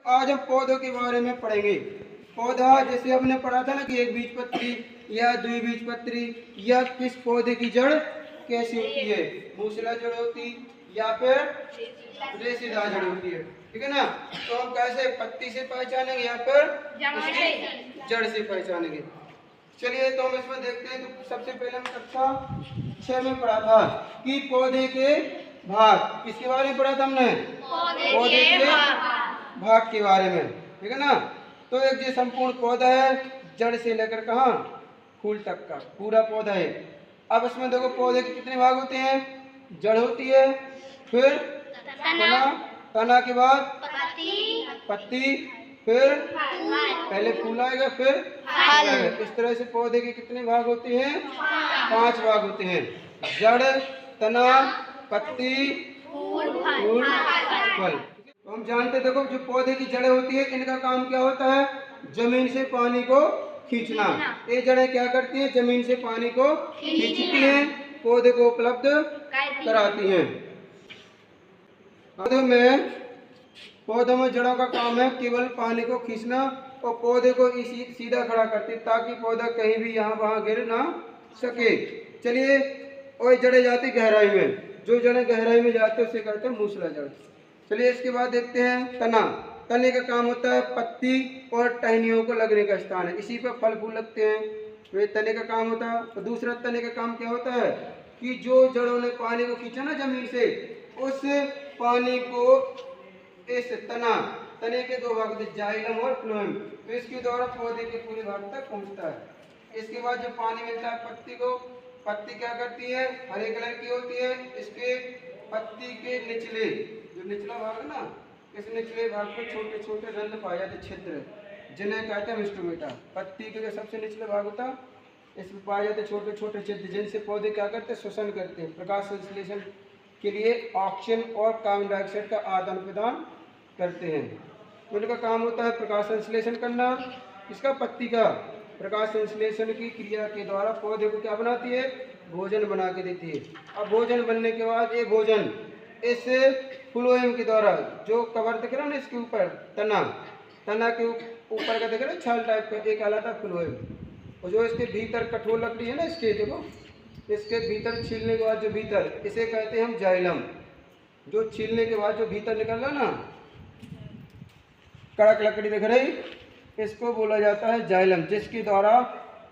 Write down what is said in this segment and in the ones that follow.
आज हम पौधों के बारे में पढ़ेंगे। पौधा जैसे हमने पढ़ा था ना कि एक बीजपत्री या द्विबीजपत्री या किस पौधे की जड़ कैसी होती है, मूसला जड़ होती या फिर रेशेदार जड़ होती है, ठीक है ना। तो हम कैसे पत्ती से पहचानेंगे या फिर उसकी जड़ से पहचानेंगे। चलिए तो हम इसमें देखते हैं। तो सबसे पहले हम कक्षा 6 में पढ़ा था कि पौधे के भाग, किसके बारे में पढ़ा था हमने? पौधे के भाग के बारे में, ठीक है ना। तो एक जो संपूर्ण पौधा है, जड़ से लेकर कहाँ फूल तक का पूरा पौधा है। अब इसमें देखो पौधे के कितने भाग होते हैं? जड़ होती है, फिर तना, तना के बाद पत्ती, फिर पहले फूल आएगा, फिर फल आएगा। इस तरह से पौधे के कितने भाग होते हैं? 5 भाग होते हैं। जड़, तना, पत्ती, फूल, फल। तो हम जानते, देखो जो पौधे की जड़ें होती है, इनका काम क्या होता है? जमीन से पानी को खींचना। ये जड़ें क्या करती हैं? जमीन से पानी को खींचती हैं, पौधे को उपलब्ध कराती हैं। पौधों में जड़ों का काम है केवल पानी को खींचना और पौधे को इसी सीधा खड़ा करती, ताकि पौधा कहीं भी यहाँ वहाँ गिर ना सके। चलिए, और जड़ें जाती गहराई में, जो जड़ें गहराई में जाते हैं उसे कहते हैं मूसला जड़। चलिए इसके बाद देखते हैं तना। तने का काम होता है पत्ती और टहनियों को लगने का स्थान है, इसी पर फल फूल लगते हैं, तो ये तने का काम होता है। और दूसरा तने का काम क्या होता है कि जो जड़ों ने पानी को खींचा ना जमीन से, उस पानी को इस तने के 2 भाग होते, जाइलम और फ्लोएम, तो इसके द्वारा पौधे के पूरे भाग तक पहुंचता है। इसके बाद जब पानी मिलता है पत्ती को, पत्ती क्या करती है? हरे कलर की होती है। इसके पत्ती के निचले, जो निचला भाग है ना, इस निचले भाग में छोटे छोटे रंध्र पाए जाते, छिद्र, जिन्हें कहते हैं स्टोमेटा। पत्ती के जो सबसे निचले भाग होता है, इसमें पाए जाते छोटे छोटे छिद्र, जिनसे पौधे क्या करते हैं? श्वसन करते हैं, प्रकाश संश्लेषण के लिए ऑक्सीजन और कार्बन डाइऑक्साइड का आदान प्रदान करते हैं। तो इनका काम होता है प्रकाश संश्लेषण करना। इसका पत्ती का प्रकाश संश्लेषण की क्रिया के द्वारा पौधे को क्या बनाती है? भोजन बना के देती है। अब भोजन बनने के बाद ये भोजन इस फ्लोएम के द्वारा, जो कवर दिख रहा है ना इसके ऊपर, तना के ऊपर का दिख रहा है छाल टाइप का, एक कहलाता है फ्लोएम। और जो इसके भीतर कठोर लकड़ी है ना, इसके देखो, इसके भीतर छीलने के बाद जो भीतर, इसे कहते हैं हम जाइलम। जो छीलने के बाद जो भीतर निकल रहा ना, कड़क लकड़ी दिख रही, इसको बोला जाता है जाइलम, जिसके द्वारा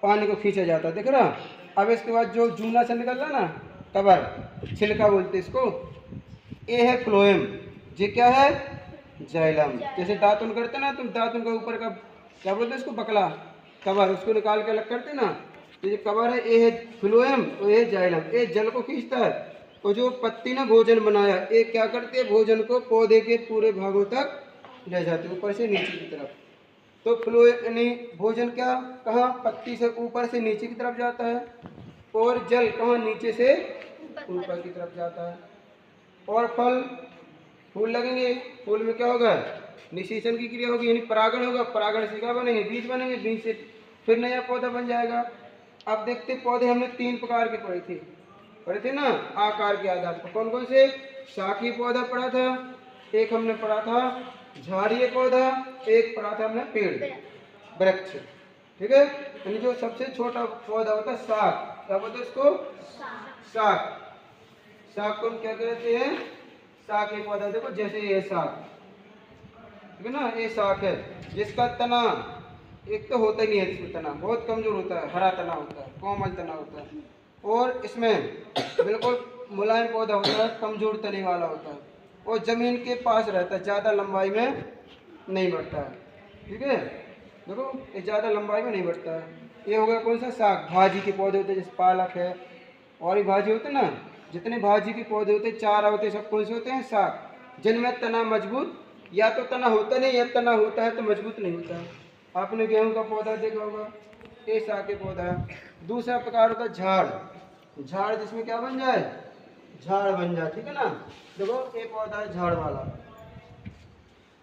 पानी को खींचा जाता है, दिख रहा। अब इसके बाद जो जूना से निकल रहा ना, कवर, छिलका बोलते इसको, ये है फ्लोएम। ये क्या है? जाइलम। जैसे दातुन करते ना तुम, दातुन का ऊपर का क्या बोलते हैं इसको? बकला, कवर, उसको निकाल के अलग करते ना, तो ये कवर है, ये है फ्लोएम और ये जाइलम। ये जल को खींचता है, और जो पत्ती ने भोजन बनाया, ये क्या करती है? भोजन को पौधे के पूरे भागों तक ले जाते, ऊपर से नीचे की तरफ। तो फ्लोएम भोजन क्या कहाँ? पत्ती से ऊपर से नीचे की तरफ जाता है, और जल कहाँ? नीचे से ऊपर की तरफ जाता है। और फल, फूल लगेंगे, फूल में क्या होगा? निषेचन की क्रिया होगी, यानी परागण होगा, परागण से क्या बनेंगे? बीज बनेंगे, बीज से फिर नया पौधा बन जाएगा। अब देखते पौधे हमने 3 प्रकार के पढ़े थे ना, आकार के आधार पर। कौन कौन से? शाखीय पौधा पढ़ा था, एक हमने पढ़ा था झाड़ीय पौधा, एक पढ़ा था हमने पेड़, वृक्ष, ठीक है। यानी जो सबसे छोटा पौधा होता है शाख, क्या बोलते हैं इसको? शाख। शाख को हम क्या कहते हैं? शाख एक पौधा, देखो जैसे ये शाख, ठीक है ना, ये शाख है, जिसका तना एक तो होता ही नहीं है, इसमें तना बहुत कमजोर होता है, हरा तना होता है, कोमल तना होता है, और इसमें बिल्कुल मुलायम पौधा होता है, कमजोर तने वाला होता है, और जमीन के पास रहता है, ज़्यादा लंबाई में नहीं बढ़ता है, ठीक है। देखो ये ज़्यादा लंबाई में नहीं बढ़ता है। ये हो गया कौन सा? शाक। भाजी के पौधे होते हैं, जैसे पालक है, और भी भाजी होते हैं ना, जितने भाजी के पौधे होते हैं, 4 होते हैं, सब कौन से होते हैं? शाक, जिनमें तना मजबूत, या तो तना होता नहीं, या तना होता है तो मजबूत नहीं होता है। आपने गेहूं का पौधा देखा होगा, ये शाक के पौधा है। दूसरा प्रकार होता है झाड़। झाड़ जिसमें क्या बन जाए? झाड़ बन जाए, ठीक है ना। देखो ये पौधा है झाड़ वाला,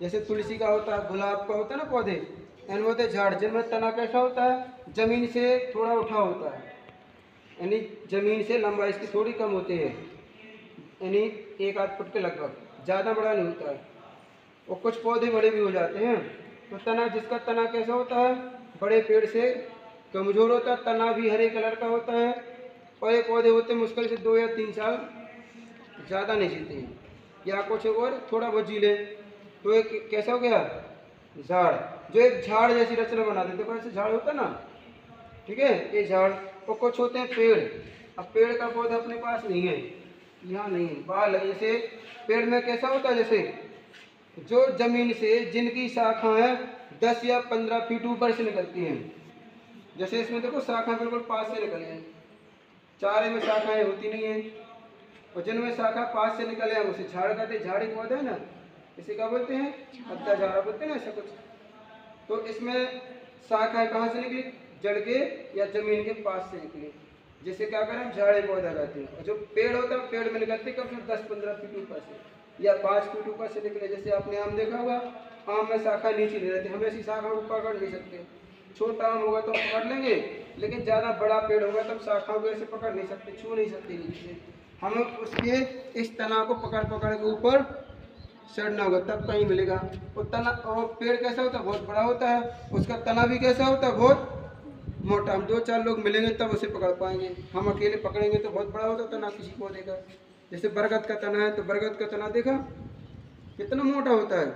जैसे तुलसी का होता है, गुलाब का होता है ना पौधे, इनमें होते झाड़, जिनमें तना कैसा होता है? जमीन से थोड़ा उठा होता है, यानी जमीन से लंबाई इसकी थोड़ी कम होती है, यानी 1 आध फुट के लगभग, ज़्यादा बड़ा नहीं होता है। और कुछ पौधे बड़े भी हो जाते हैं। तो तना, जिसका तना कैसा होता है, बड़े पेड़ से कमज़ोर होता है, तना भी हरे कलर का होता है, और ये पौधे होते हैं मुश्किल से 2 या 3 साल, ज़्यादा नहीं जीते हैं, या कुछ और थोड़ा बहुत जी लें। तो एक कैसा हो गया, झाड़, जो एक झाड़ जैसी रचना बना देते। देखो ऐसे झाड़ होता है ना, ठीक है, ये झाड़। और कुछ होते हैं पेड़। अब पेड़ का पौधा अपने पास नहीं है, यहाँ नहीं है, बाहर लगे। जैसे पेड़ में कैसा होता है, जैसे जो जमीन से जिनकी शाखाएं 10 या 15 फीट ऊपर से निकलती हैं। जैसे इसमें देखो शाखा बिल्कुल पास से निकली है, चारे में शाखाएं होती नहीं है, और जिनमें शाखा पास से निकले हैं उसे झाड़ कहते हैं। झाड़ी पौधा है ना, इसे क्या बोलते हैं, अद्दा झाड़ा बोलते हैं ना, ऐसा कुछ। तो इसमें शाखाएं कहाँ से निकली, जड़ के या जमीन के पास से निकली, जिसे क्या करें, झाड़ी पौधा कहते हैं। और जो पेड़ होता है, पेड़ में निकलते कब से 10-15 फीट ऊपर से या 5 फीट ऊपर से निकले। जैसे आपने आम देखा होगा, आम में शाखा नीचे नहीं रहती, हम ऐसी शाखा को पकड़ नहीं सकते। छोटा आम होगा तो पकड़ लेंगे, लेकिन ज़्यादा बड़ा पेड़ होगा तो हम शाखाओं को ऐसे पकड़ नहीं सकते, छू नहीं सकते नीचे। हमें उसके इस तना को पकड़ पकड़ के ऊपर चढ़ना होगा, तब कहीं मिलेगा। और तना, और पेड़ कैसा होता है, बहुत बड़ा होता है, उसका तना भी कैसा होता है, बहुत मोटा। हम 2-4 लोग मिलेंगे तब उसे पकड़ पाएंगे, हम अकेले पकड़ेंगे तो बहुत बड़ा होता है तना किसी पौधे का। जैसे बरगद का तना है, तो बरगद का तना देखा कितना मोटा होता है,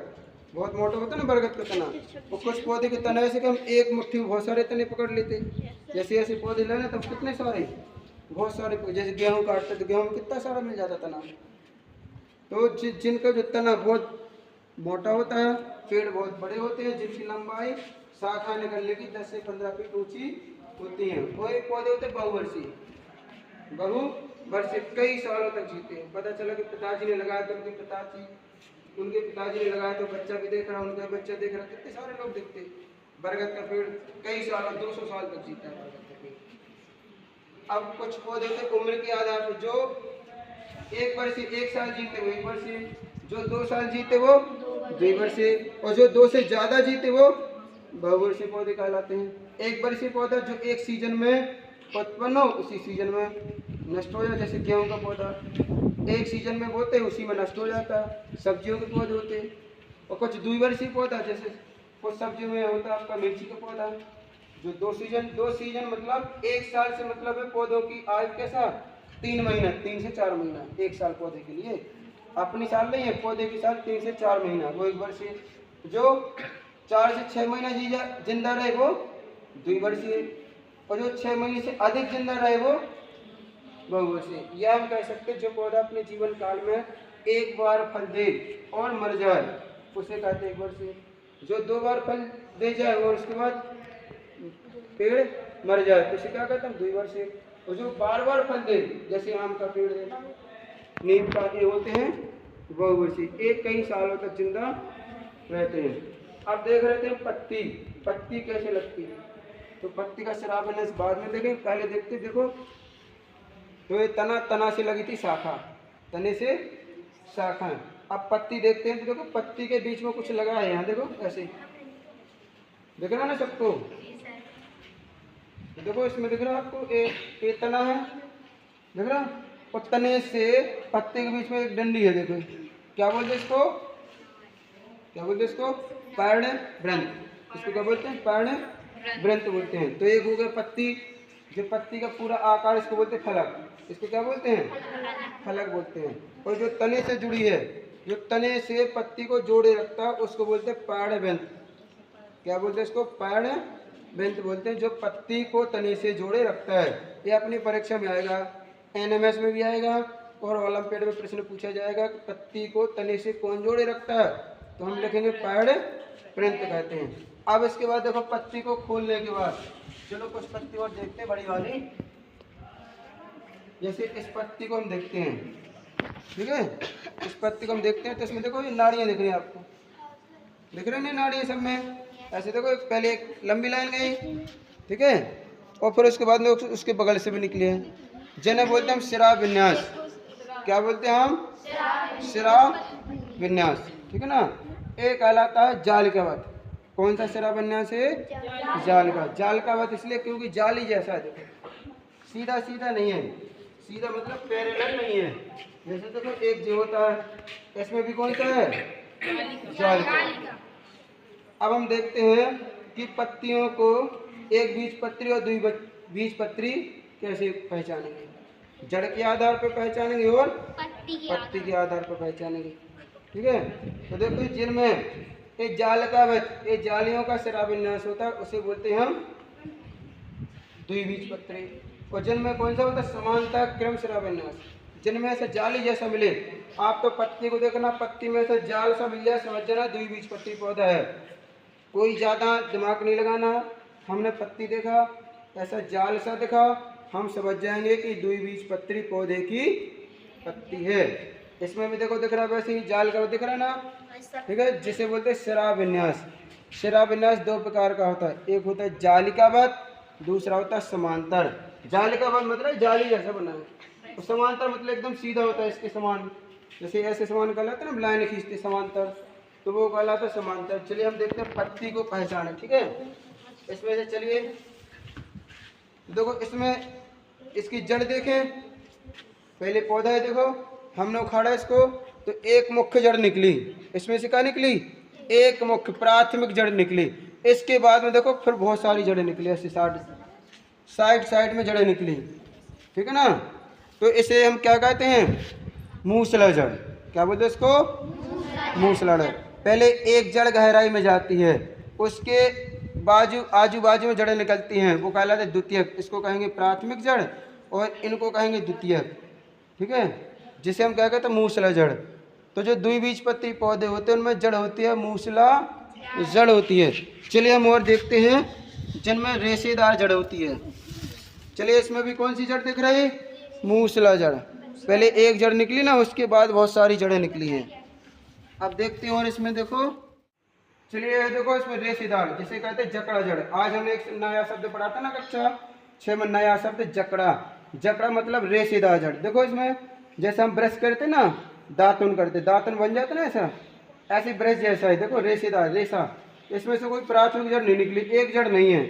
बहुत मोटा होता है ना बरगद का तना। और कुछ पौधे के तना ऐसे कि हम एक मुट्ठी में बहुत सारे तने पकड़ लेते। जैसे ऐसे पौधे लेना तब कितने सारे, बहुत सारे। जैसे गेहूँ काटते तो गेहूँ में कितना सारा मिल जाता तना। तो जिनका जो तना बहुत मोटा होता है, पेड़ बहुत बड़े होते हैं, जिनकी लंबाई शाखा निकलने की 10 से 15 फीट ऊंची होती हैं। वो एक पौधे होते हैं बहुवर्षीय। बहुवर्षीय कई सालों तक जीते हैं। पता चला कि पिताजी ने लगाया तो उनके पिताजी ने लगाया तो बच्चा भी देख रहा, उनका बच्चा देख रहा, कितने सारे लोग देखते। बरगद का पेड़ कई साल, 200 साल तक जीता है बरगद का पेड़। अब कुछ पौधे होते उम्र के आधार पर, जो 1 साल जीते वो 1 वर्षीय, जो 2 साल जीते वो 2 वर्षीय, और जो 2 से ज़्यादा जीते वो बहुवर्षीय पौधे कहलाते हैं। 1 वर्षीय पौधा जो एक सीजन में उत्पन्न हो, उसी सीजन में नष्ट हो जाए। जैसे गेहूं का पौधा एक सीजन में बोते हैं, उसी में नष्ट हो जाता है। सब्जियों के पौधे होते हैं। और कुछ द्विवर्षीय पौधा, जैसे कुछ सब्जियों में होता है आपका मिर्ची का पौधा, जो 2 सीजन मतलब 1 साल से मतलब है पौधों की आयु कैसा, 3 महीना, 3 से 4 महीना 1 साल पौधे के लिए। अपनी साल नहीं है, पौधे की साल 3 से 4 महीना, वो 1 वर्षीय। जो 4 से 6 महीना जिंदा रहे वो द्विवर्षीय, और जो 6 महीने से अधिक जिंदा रहे वो बहुवर्षीय। यह हम कह सकते हैं जो पौधा अपने जीवन काल में 1 बार फल दे और मर जाए उसे कहते हैं 1 वर्षीय। जो 2 बार फल दे जाए और उसके बाद पेड़ मर जाए तो उसे क्या कहते हैं, द्विवर्षीय। और जो बार फल दे, जैसे आम का पेड़ है, नीम का, ये होते हैं बहुवर्षीय, एक कई सालों तक जिंदा रहते हैं। अब देख रहे थे पत्ती कैसे लगती है। तो पत्ती का श्रावण बाद में देखें, पहले देखते देखो। तो ये तना से लगी थी शाखा, तने से शाखा। अब पत्ती देखते हैं तो देखो पत्ती के बीच में कुछ लगा है, यहाँ देखो ऐसे दिख रहा ना सबको। देखो इसमें दिख रहा आपको, एक तना है, दिख रहा। और तने से पत्ते के बीच में एक डंडी है, देखो क्या बोलते हैं इसको, पर्ण वृंत। इसको क्या बोलते हैं, पर्ण वृंत बोलते हैं। तो एक हो गया पत्ती, जो पत्ती का पूरा आकार, इसको बोलते हैं फलक। इसको क्या बोलते हैं, फलक बोलते हैं। और जो तने से जुड़ी है, जो तने से पत्ती को जोड़े रखता है, उसको बोलते हैं पर्ण वृंत। क्या बोलते हैं इसको, पर्ण वृंत बोलते हैं, जो पत्ती को तने से जोड़े रखता है। ये अपनी परीक्षा में आएगा, NMS में भी आएगा, और ओलंपियाड में प्रश्न पूछा जाएगा कि पत्ती को तने से कौन जोड़े रखता है, तो हम लिखेंगे पर्ण वृंत कहते हैं। अब इसके बाद देखो पत्ती को खोलने के बाद, चलो कुछ पत्ती और देखते हैं बड़ी वाली। जैसे इस पत्ती को हम देखते हैं, ठीक है, इस पत्ती को हम देखते हैं तो इसमें देखो ये नाड़ियाँ दिख रही हैं आपको, दिख रही हैं नाड़ियाँ सब में। ऐसे देखो पहले एक लंबी लाइन गई, ठीक है, और फिर उसके बाद में उसके बगल से भी निकली है, जिन्हें बोलते हैं हम शिरा विन्यास। क्या बोलते हैं हम, शिरा विन्यास, ठीक है ना। एक कहलाता है जालिकावत। कौन सा शिरा विन्यास है, जालिकावत इसलिए क्योंकि जाली जैसा है, देखो सीधा सीधा नहीं है, सीधा मतलब पैरेलल नहीं है। जैसे देखो एक जो होता है, इसमें भी कौन सा है, जालिका। अब हम देखते हैं कि पत्तियों को एक बीजपत्री और द्विबीजपत्री कैसे पहचानेंगे। जड़ के आधार पर पहचानेंगे और पत्ती के आधार पर पहचानेंगे। ठीक है, तो देखो जिनमें एक जालिकावत एक जालियों का सिरा विन्यास होता है उसे बोलते हैं हम द्विबीजपत्री। और जिनमें कौन सा होता है समानता क्रम सिरा विन्यास, जिनमें से जाली जैसा मिले। आप तो पत्ती को देखना, पत्ती में से जाल सा मिल जाए समझ जाना द्विबीजपत्री पौधा है। कोई ज़्यादा दिमाग नहीं लगाना, हमने पत्ती देखा ऐसा जाल सा दिखा हम समझ जाएंगे कि द्विबीजपत्री पौधे की पत्ती है। इसमें भी देखो दिख रहा है वैसे ही जाल का दिख रहा है ना। ठीक है, जिसे बोलते हैं सिरा विन्यास। सिरा विन्यास दो प्रकार का होता है, एक होता है जालिकावत, दूसरा होता है समांतर। जालिकावत मतलब जाली जैसा बना है, और समांतर मतलब एकदम सीधा होता है इसके समान, जैसे ऐसे समान कहलाता है ना, लाइन खींचते समांतर, तो वो कहलाता है समांतर। चलिए हम देखते हैं पत्ती को पहचाने। ठीक है, इसमें से चलिए देखो, इसमें इसकी जड़ देखें, पहले पौधा है देखो, हमने उखाड़ा इसको तो एक मुख्य जड़ निकली, इसमें से क्या निकली, एक मुख्य प्राथमिक जड़ निकली। इसके बाद में देखो फिर बहुत सारी जड़ें निकली, ऐसे साइड में जड़ें निकली। ठीक है ना, तो इसे हम क्या कहते हैं, मूसला जड़। क्या बोलते हैं इसको, मूसला जड़। पहले एक जड़ गहराई में जाती है, उसके आजू बाजू में जड़ें निकलती हैं, वो कहलाते हैं द्वितीयक। इसको कहेंगे प्राथमिक जड़ और इनको कहेंगे द्वितीयक। ठीक है, जिसे हम क्या कहते हैं मूसला जड़। तो जो द्विबीजपत्री पौधे होते हैं उनमें जड़ होती है मूसला जड़ होती है। चलिए हम और देखते हैं जिनमें रेशेदार जड़ होती है। चलिए इसमें भी कौन सी जड़ दिख रही है, मूसला जड़। पहले एक जड़ निकली ना, उसके बाद बहुत सारी जड़ें निकली हैं। अब देखते हैं और इसमें देखो, चलिए देखो इसमें रेशेदार जिसे कहते हैं जकड़ा जड़। आज हमने एक नया शब्द पढ़ा था ना कक्षा 6 में, नया शब्द जकड़ा। जकड़ा मतलब रेशेदार जड़। देखो इसमें जैसे हम ब्रश करते ना, दातुन करते, दातुन बन जाता ना ऐसा, ऐसे ब्रश जैसा है। देखो रेशेदार रेशा, इसमें से कोई प्राथमिक जड़ नहीं निकली, एक जड़ नहीं है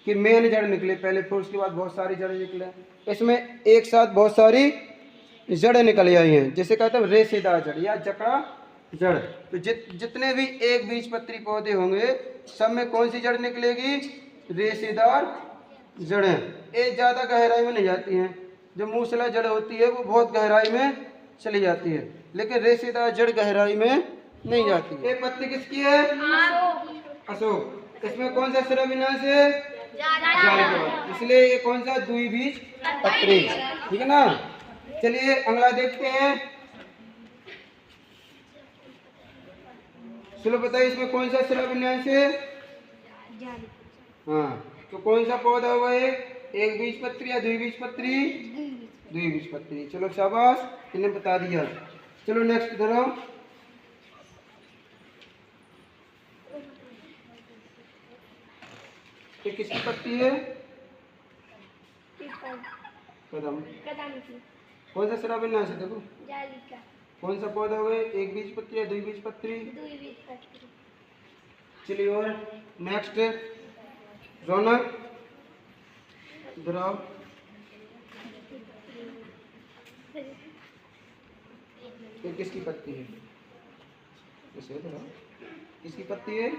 कि मेन जड़ निकले पहले, फिर उसके बाद बहुत सारी जड़ें निकले। इसमें एक साथ बहुत सारी जड़ें निकल आई हैं, जिसे कहते हैं रेशेदार जड़ या जकड़ा जड़। तो जितने भी एक बीजपत्री पौधे होंगे सब में कौन सी जड़ निकलेगी, रेशेदार जड़ें। एक ज़्यादा गहराई में नहीं जाती हैं, जो मूसला जड़ होती है वो बहुत गहराई में चली जाती है, लेकिन रेशेदार जड़ गहराई में नहीं जाती है। ये पत्ती किसकी है, अशोक। इसमें कौन सा सिरा विन्यास है, जालिका, इसलिए ये कौन सा द्विबीजपत्री। ठीक है ना। चलिए अगला देखते हैं। चलो बताइए इसमें कौन सा सिरा विन्यास है, हाँ, तो कौन सा पौधा हुआ है, एक बीजपत्री या द्विबीजपत्री, द्विबीजपत्री। चलो शाबाश, इन्हें बता दिया। चलो नेक्स्ट धरो, ये किसकी पत्ती है, कदम। कौन सा सिरा विन्यास है, देखो कौन सा पौधा हुआ है, एक बीजपत्री या द्विबीजपत्री, चलिए और नेक्स्ट रौनक धराओ, ये किसकी पत्ती है, इसे धराओ, किसकी पत्ती है,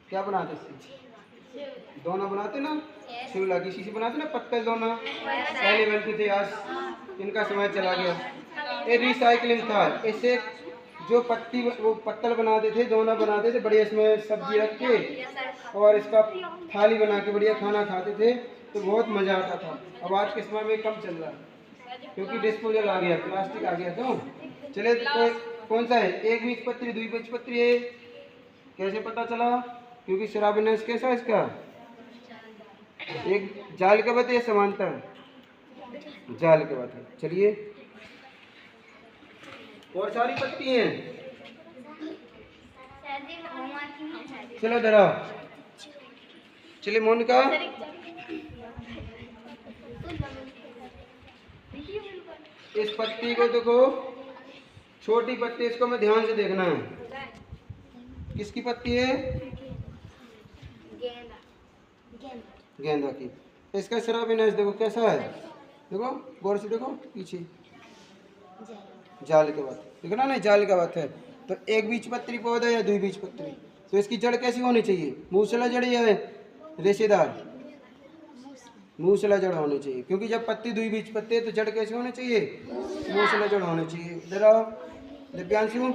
क्या बनाते इससे, दोना बनाते ना, शिवला किसी से बनाते ना, पत्तल दोना पहले बनते थे, आज इनका समय चला गया। ये रिसाइकलिंग था, इससे जो पत्ती वो पत्तल बनाते थे, दोना बनाते थे, बढ़िया इसमें सब्जी रख के और इसका थाली बना के बढ़िया खाना खाते थे, तो बहुत मज़ा आता था। अब आज के समय में कम चल रहा है क्योंकि डिस्पोजल आ गया, प्लास्टिक आ गया। तो चले तो कौन सा है, एक बीजपत्री द्विबीजपत्री है, कैसे पता चला, क्योंकि सिरा विन्यास कैसा है इसका, एक जालिकावत है, समांतर जालिकावत है। चलिए और सारी पत्ती हैं, चलो धरा, चलिए मोनिका, इस पत्ती को देखो, छोटी पत्ती, इसको मैं ध्यान से देखना है, किसकी पत्ती है, गेंदा की। इसका सिरा विन्यास देखो कैसा है, देखो गौर से देखो पीछे, जालिकावत, ठीक है ना, नहीं जालिकावत है। तो एक बीजपत्री पौधा या द्विबीजपत्री, तो इसकी जड़ कैसी होनी चाहिए, मूसला जड़ या रेशेदार, मूसला जड़ होनी चाहिए, क्योंकि जब पत्ती द्विबीजपत्री है तो जड़ कैसी होनी चाहिए, मूसला जड़ होनी चाहिए। इधर आओ दिव्यांशु,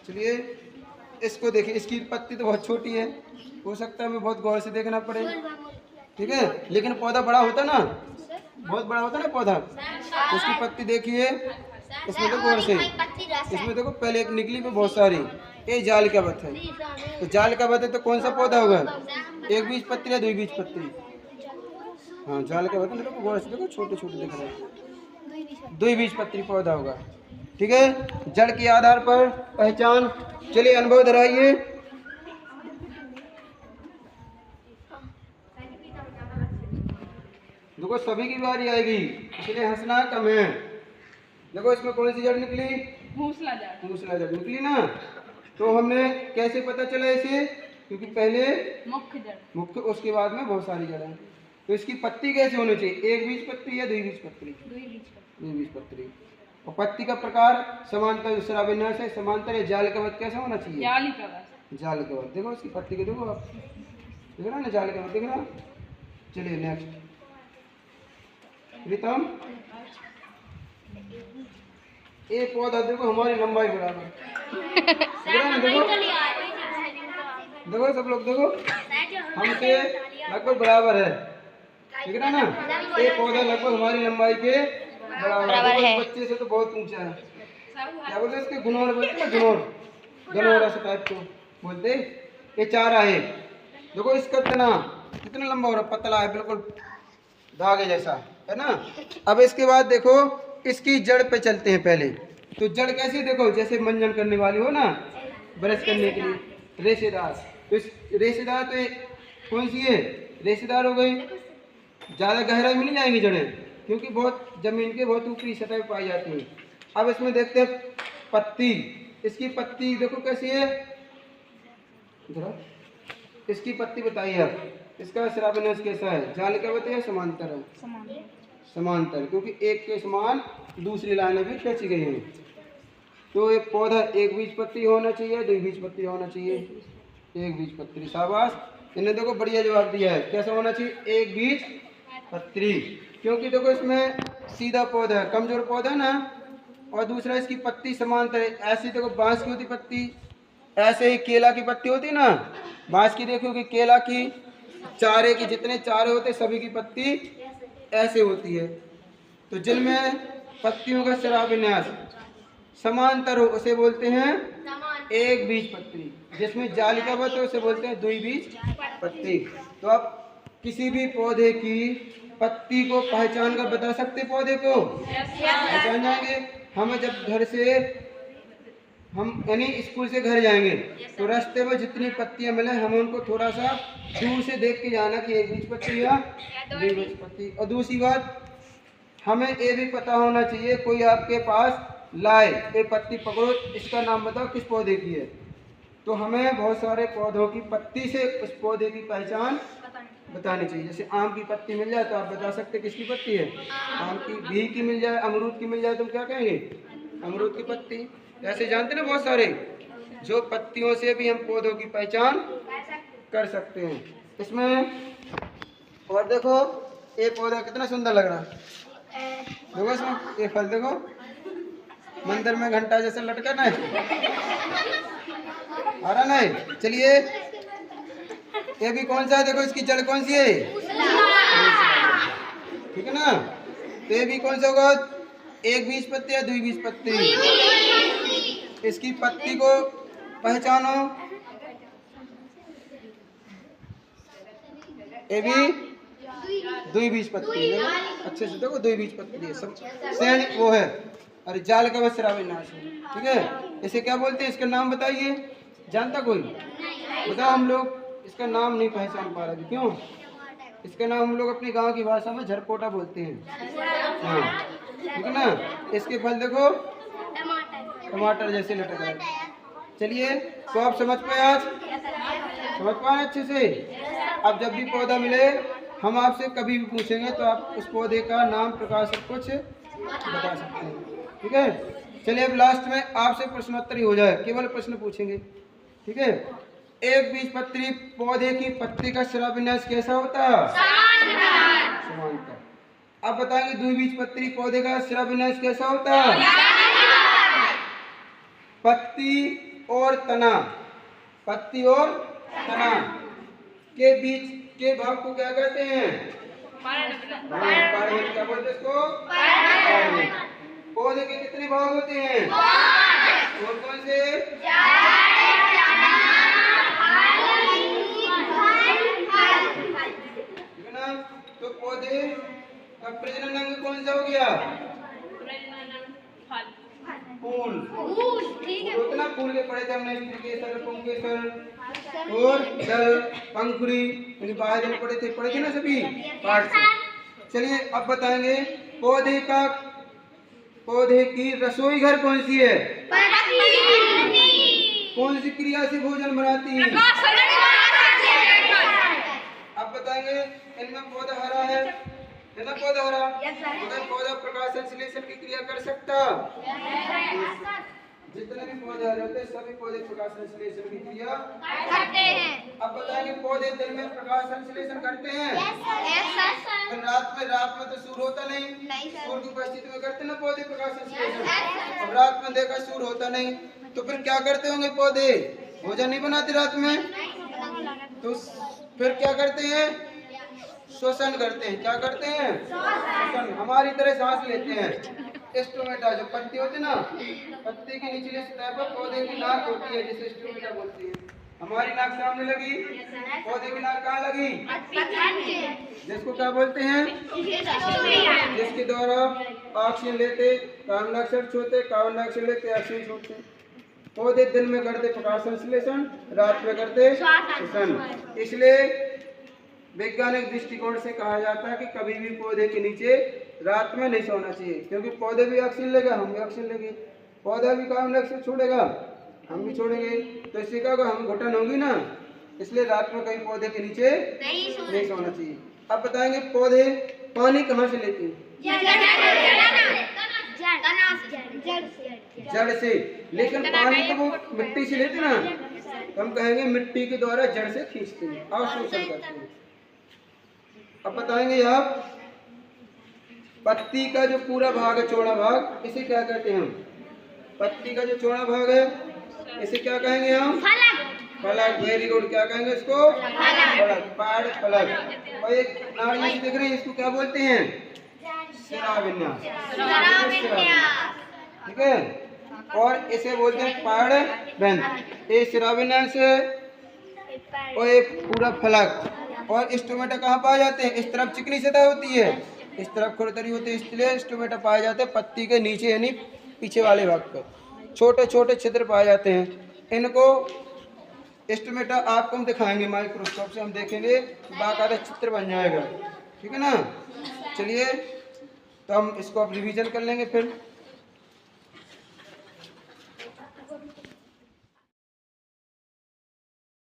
चलिए इसको देखिए, इसकी पत्ती तो बहुत छोटी है, हो सकता है हमें बहुत गौर से देखना पड़े, ठीक है, लेकिन पौधा बड़ा होता ना, बहुत बड़ा होता ना पौधा, तो उसकी पत्ती देखिए, इसमें तो गौर से, इसमें देखो पहले एक निकली पे बहुत सारी, ये जालिकावत है। तो जालिकावत है तो कौन सा पौधा होगा, एक बीजपत्री या द्विबीजपत्री, हाँ जालिकावत है, देखो गौर से देखो छोटे छोटे दिख रहे हैं, द्विबीजपत्री पौधा होगा, ठीक है। जड़ के आधार पर पहचान, चलिए अनुभव दोहराइए। देखो सभी की बारी आएगी, इसलिए हंसना कम है। देखो इसमें कौन सी जड़ निकली, मूसला जड़, मूसला जड़ निकली ना। तो हमने कैसे पता चला इसे, क्योंकि पहले मुख्य जड़, मुख्य, उसके बाद में बहुत सारी जड़ हैं। तो इसकी पत्ती कैसे होनी चाहिए, एक बीजपत्री या द्विबीजपत्री, द्विबीजपत्री। और पत्ती का प्रकार समांतर श्राविन्यास है, समांतर या जालिकावत कैसा होना चाहिए, जालिकावत, जालिकावत। देखो इसकी पत्ती को देखो आप, देख रहा ना जालिकावत, देख रहा। चलिए नेक्स्ट प्रीतम, ये पौधा देखो हमारी लंबाई बराबर, देखो देखो सब लोग देखो हमसे लगभग बराबर है, ठीक है ना। ये पौधा लगभग हमारी लंबाई के बराबर है, बच्चे से तो बहुत ऊंचा है। क्या बोलते हैं इसके, गुनोर बोलते हैं, गुनोर, गनोर ऐसे टाइप को बोलते। ये चारा है, देखो इसका तना कितना लंबा हो रहा, पतला है बिल्कुल धागे जैसा, है ना। अब इसके बाद देखो इसकी जड़ पे चलते हैं पहले। तो जड़ कैसी, देखो जैसे मंजन करने वाली हो ना, ब्रश करने के लिए, रेशेदार। तो इस रेशेदार तो कौन सी है, रेशेदार हो गई, ज़्यादा गहराई में नहीं जाएंगी जड़ें, क्योंकि बहुत जमीन के बहुत ऊपरी सतह पर पाई जाती है। अब इसमें देखते हैं पत्ती, इसकी पत्ती देखो कैसी है, इसकी पत्ती बताइए आप, इसका श्राविन्यास कैसा है, जालिकावत या समांतर है, समांतर, क्योंकि एक के समान दूसरी लाइनें भी खींची गई हैं। तो ये पौधा एक बीजपत्री होना चाहिए, द्विबीजपत्री होना चाहिए, एक बीजपत्री, शाबाश, इन्हें देखो बढ़िया जवाब दिया है। कैसा होना चाहिए, एक बीजपत्री, क्योंकि देखो इसमें सीधा पौधा है, कमजोर पौधा ना, और दूसरा इसकी पत्ती समांतर है। ऐसी देखो बांस की होती पत्ती, ऐसे ही केला की पत्ती होती ना, बांस की देखो कि केला की, चारे की, जितने चारे होते सभी की पत्ती ऐसे होती है। तो जिनमें पत्तियों का श्राविन्यास समांतर हो उसे बोलते हैं एक बीजपत्री, जिसमें जालिकावत हो उसे बोलते हैं द्विबीजपत्री। तो आप किसी भी पौधे की पत्ती को पहचान कर बता सकते, पौधे को पहचान जाएंगे। हमें जब घर से, हम यानी स्कूल से घर जाएंगे तो रास्ते में जितनी पत्तियां मिले हमें उनको थोड़ा सा दूर से देख के जाना कि एक बीजपत्री या द्विबीजपत्री। और दूसरी बात, हमें ये भी पता होना चाहिए, कोई आपके पास लाए, ये पत्ती पकड़ो, इसका नाम बताओ किस पौधे की है, तो हमें बहुत सारे पौधों की पत्ती से उस पौधे की पहचान बतानी चाहिए। जैसे आम की पत्ती मिल जाए तो आप बता सकते किसकी पत्ती है, आम की। भी की मिल जाए, अमरूद की मिल जाए, तुम क्या कहेंगे, अमरूद की पत्ती। ऐसे जानते ना बहुत सारे, जो पत्तियों से भी हम पौधों की पहचान कर सकते हैं। इसमें और देखो ये पौधा कितना सुंदर लग रहा है, देखो इसमें ये फल देखो, मंदिर में घंटा जैसे लटका ना आ रहा नहीं। चलिए ये भी कौन सा है, देखो इसकी जड़ कौन सी है, ठीक है ना। तो ये भी कौन सा होगा, एक बीजपत्री या द्विबीजपत्री, इसकी पत्ती को पहचानो, ये भी द्विबीजपत्री, अच्छे से देखो द्विबीजपत्री है, सब सेम वो है। अरे जालिकावत श्राविन्यास, ठीक है। इसे क्या बोलते हैं, इसका नाम बताइए, जानता कोई, बताओ। हम लोग इसका नाम नहीं पहचान पा रहे, क्यों, इसका नाम हम लोग अपनी गांव की भाषा में झरपोटा बोलते हैं, हाँ, ठीक है ना। इसके फल देखो टमाटर जैसे लटक रहे। चलिए तो आप समझ पाए, आज समझ पाए अच्छे से। अब जब भी पौधा मिले हम आपसे कभी भी पूछेंगे तो आप उस पौधे का नाम, प्रकार, सब कुछ बता सकते हैं। ठीक है, चलिए अब लास्ट में आपसे प्रश्नोत्तर ही हो जाए, केवल प्रश्न पूछेंगे। ठीक है, एक बीजपत्री पौधे की पत्ती का शिरा विन्यास कैसा होता है? समांतर। अब बताएंगे द्विबीजपत्री पौधे का शिरा विन्यास कैसा होता है? पत्ती और तना, पत्ती और तना के बीच के भाग को क्या कहते हैं? पार्विक। क्या बोलते हैं इसको? पार्विक। पौधे के कितने भाग होते हैं? कौन कौन से? तो पौधे का प्रजनन अंग कौन सा हो गया? फूल। उतना फूल के पढ़े थे हमने, केसर, पुंकेसर और दल, पंखुड़ी, बाहर पढ़े थे ना सभी पार्ट से। चलिए अब बताएंगे पौधे की रसोई घर कौन सी है? कौन सी क्रिया से भोजन बनाती है? अब बताएंगे इनमें पौधा हरा है ना? पौधा हरा, अगर पौधा प्रकाश संश्लेषण की क्रिया कर सकता? जितने भी पौधे हरे होते हैं सभी पौधे प्रकाश संश्लेषण की क्रिया करते हैं। अब बताएंगे पौधे दिन में प्रकाश संश्लेषण करते हैं? रात में तो सूर्य होता नहीं, सूर्य की उपस्थिति में करते ना पौधे प्रकाश संश्लेषण। अब रात में देखा सूर्य होता नहीं तो फिर क्या करते होंगे पौधे? भोजन नहीं बनाते रात में, तो फिर क्या करते हैं? श्वसन करते हैं। क्या करते हैं? श्वसन। हमारी तरह सांस लेते हैं। स्टोमेटा जो पत्ती होती है ना, पत्ती की निचली सतह पर पौधे की नाक होती है जिसे स्टोमेटा बोलते हैं। हमारी नाक सामने लगी, पौधे की नाक कहाँ लगी? जिसको क्या बोलते हैं? जिसके द्वारा ऑक्सीजन लेते कार्बन डाइऑक्साइड छोड़ते, कार्बन डाइऑक्साइड लेते ऑक्सीजन छोड़ते। पौधे दिन में करते प्रकाश संश्लेषण, रात में करते श्वसन। इसलिए वैज्ञानिक दृष्टिकोण से कहा जाता है कि कभी भी पौधे के नीचे रात में नहीं सोना चाहिए, क्योंकि पौधे भी ऑक्सीजन लेगा, हम भी ऑक्सीजन लेंगे, पौधा भी कार्बन डाइऑक्साइड छोड़ेगा, हम भी छोड़ेंगे, तो इससे क्या होगा? हम घुटन होगी ना। इसलिए रात में कहीं पौधे के नीचे नहीं सोना चाहिए। अब बताएंगे पौधे पानी कहाँ से लेते हैं? जड़ से। लेकिन पानी तो वो मिट्टी से लेते ना, तो हम कहेंगे मिट्टी के द्वारा जड़ से खींचते हैं, अवशोषण करते हैं। अब बताएंगे आप पत्ती का जो पूरा भाग है, चौड़ा भाग, इसे क्या कहते हैं हम? पत्ती का जो चौड़ा भाग है इसे क्या कहेंगे हम? फलक। Very good. क्या कहेंगे इसको? फलक। पाड़ फलक। और एक नाड़ी से दिख रही है, इसको क्या बोलते हैं? शिराविन्यास। ठीक है, और इसे बोलते हैं पाड़ बंध। ये शिराविन्यास और ये पूरा फलक। और स्टोमेटा कहाँ पाए जाते हैं? इस तरफ चिकनी सतह होती है, इस तरफ खुरदरी होती है, इसलिए स्टोमेटा पाए जाते हैं पत्ती के नीचे यानी पीछे वाले भाग पर। छोटे छोटे छिद्र पाए जाते हैं। इनको स्टोमेटा आपको हम दिखाएंगे माइक्रोस्कोप से, हम देखेंगे बाकायदा चित्र बन जाएगा। ठीक है ना। चलिए तो हम इसको अब रिवीजन कर लेंगे फिर।